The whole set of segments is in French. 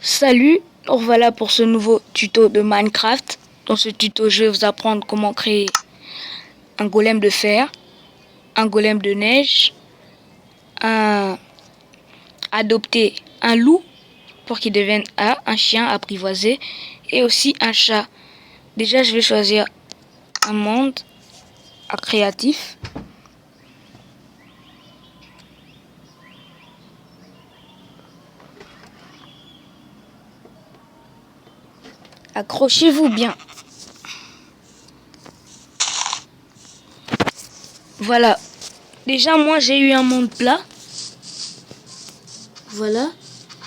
Salut, voilà pour ce nouveau tuto de Minecraft. Dans ce tuto, je vais vous apprendre comment créer un golem de fer, un golem de neige, adopter un loup pour qu'il devienne un chien apprivoisé et aussi un chat. Déjà, je vais choisir un monde créatif. Accrochez-vous bien. Voilà. Déjà, moi, j'ai eu un monde plat. Voilà.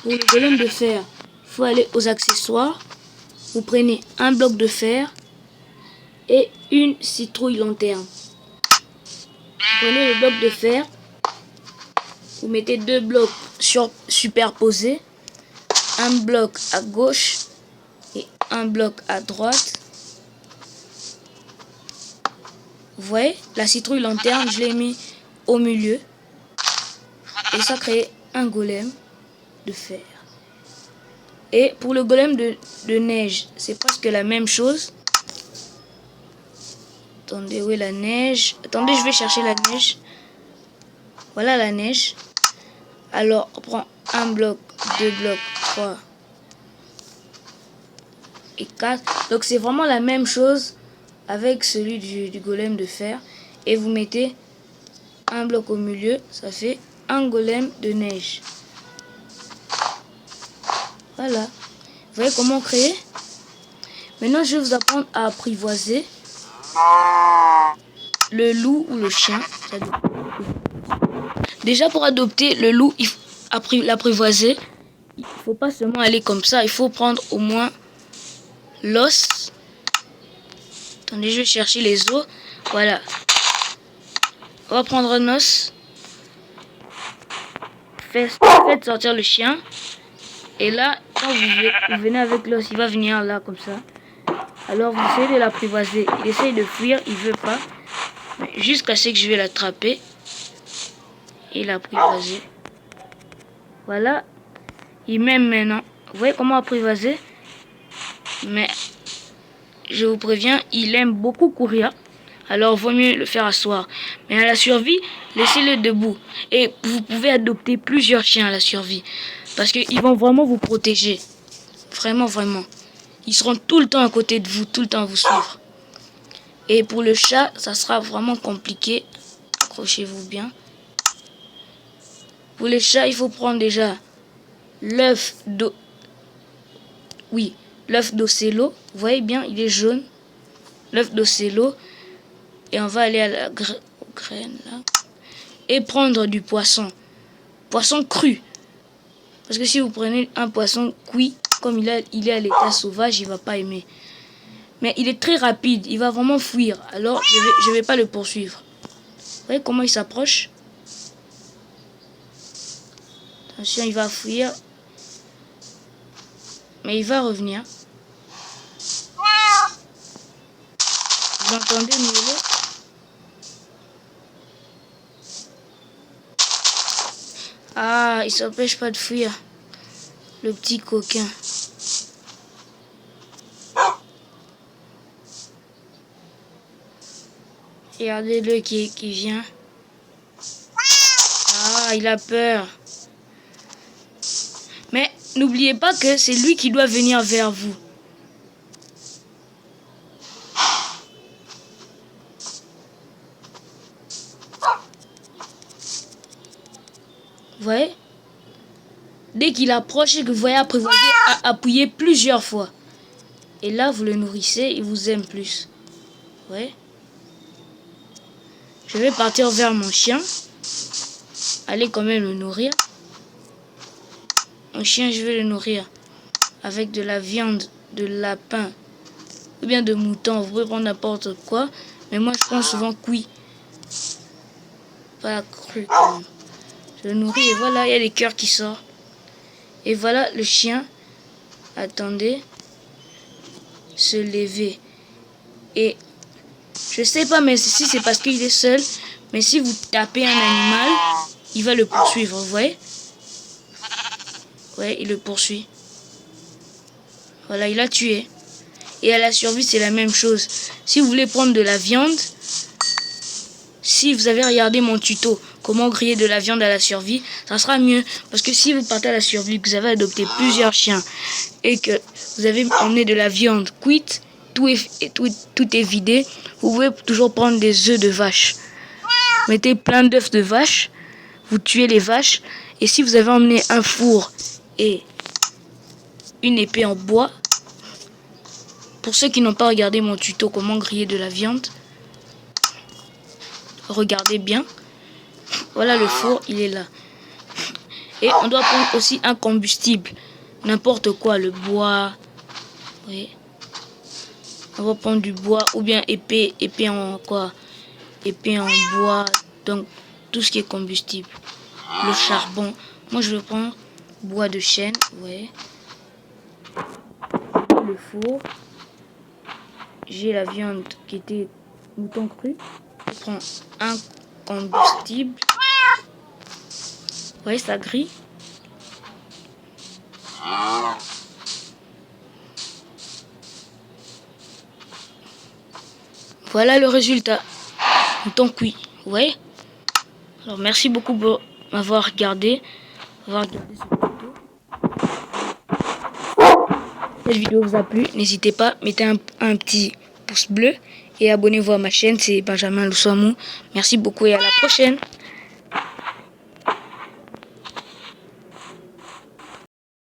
Pour le golem de fer, il faut aller aux accessoires. Vous prenez un bloc de fer et une citrouille lanterne. Vous prenez le bloc de fer. Vous mettez deux blocs superposés. Un bloc à gauche et un bloc à droite. Vous voyez, la citrouille lanterne, je l'ai mis au milieu. Et ça crée un golem de fer. Et pour le golem de neige, c'est presque la même chose. Attendez, où est la neige? Attendez, je vais chercher la neige. Voilà la neige. Alors, on prend un bloc, deux blocs, 3 et 4. Donc, c'est vraiment la même chose avec celui du golem de fer. Et vous mettez un bloc au milieu, ça fait un golem de neige. Voilà. Vous voyez comment créer? Maintenant, je vais vous apprendre à apprivoiser le loup ou le chien. Déjà, pour adopter le loup, il faut l'apprivoiser. Il ne faut pas seulement aller comme ça. Il faut prendre au moins l'os. Attendez, je vais chercher les os. Voilà. On va prendre un os. Faites sortir le chien. Et là, quand vous venez avec l'os, il va venir là comme ça. Alors vous essayez de l'apprivoiser. Il essaye de fuir, il veut pas. Jusqu'à ce que je vais l'attraper. Et l'apprivoiser. Voilà. Il m'aime maintenant. Vous voyez comment apprivoiser? Mais je vous préviens, il aime beaucoup courir. Alors vaut mieux le faire asseoir. Mais à la survie, laissez-le debout. Et vous pouvez adopter plusieurs chiens à la survie. Parce qu'ils vont vraiment vous protéger. Vraiment, vraiment. Ils seront tout le temps à côté de vous, tout le temps à vous suivre. Et pour le chat, ça sera vraiment compliqué. Accrochez-vous bien. Pour les chats, il faut prendre déjà l'œuf d'eau. Oui, l'œuf d'Ocelot. Vous voyez bien, il est jaune. L'œuf d'Ocelot. Et on va aller à la graine là. Et prendre du poisson. Poisson cru. Parce que si vous prenez un poisson cuit, comme il est à l'état sauvage, il va pas aimer. Mais il est très rapide, il va vraiment fuir. Alors je vais pas le poursuivre. Vous voyez comment il s'approche? Attention, il va fuir. Mais il va revenir. Vous entendez miauler? Ah, il s'empêche pas de fuir. Le petit coquin. Regardez-le qui vient. Ah, il a peur. Mais n'oubliez pas que c'est lui qui doit venir vers vous. Vous voyez? Dès qu'il approche et que vous voyez apprivoiser, appuyez plusieurs fois. Et là, vous le nourrissez, il vous aime plus. Vous voyez? Je vais partir vers mon chien. Allez quand même le nourrir. Mon chien, je vais le nourrir avec de la viande, de lapin ou bien de mouton. Vous pouvez prendre n'importe quoi. Mais moi, je prends souvent cuit. Pas cru. Je le nourris et voilà, il y a des cœurs qui sortent. Et voilà le chien. Attendez. Se lever. Et je sais pas, mais si c'est parce qu'il est seul. Mais si vous tapez un animal, il va le poursuivre, vous voyez? Ouais, il le poursuit. Voilà, il a tué. Et à la survie, c'est la même chose. Si vous voulez prendre de la viande, si vous avez regardé mon tuto, comment griller de la viande à la survie, ça sera mieux. Parce que si vous partez à la survie, que vous avez adopté plusieurs chiens et que vous avez emmené de la viande cuite, tout est vidé, vous pouvez toujours prendre des œufs de vache. Mettez plein d'œufs de vache, vous tuez les vaches. Et si vous avez emmené un four et une épée en bois, pour ceux qui n'ont pas regardé mon tuto comment griller de la viande, regardez bien. Voilà le four, il est là. Et on doit prendre aussi un combustible. N'importe quoi, le bois. Oui. On va prendre du bois ou bien épée en quoi? Épée en bois. Donc tout ce qui est combustible. Le charbon. Moi je vais prendre bois de chêne. Ouais. Le four. J'ai la viande qui était mouton cru. Je prends un combustible. Vous voyez, ça grille. Voilà le résultat. Mouton cuit. Vous voyez. Alors merci beaucoup pour m'avoir regardé. Cette vidéo vous a plu. N'hésitez pas, mettez un petit pouce bleu et abonnez-vous à ma chaîne. C'est Benjamin Lousamou. Merci beaucoup et à la prochaine.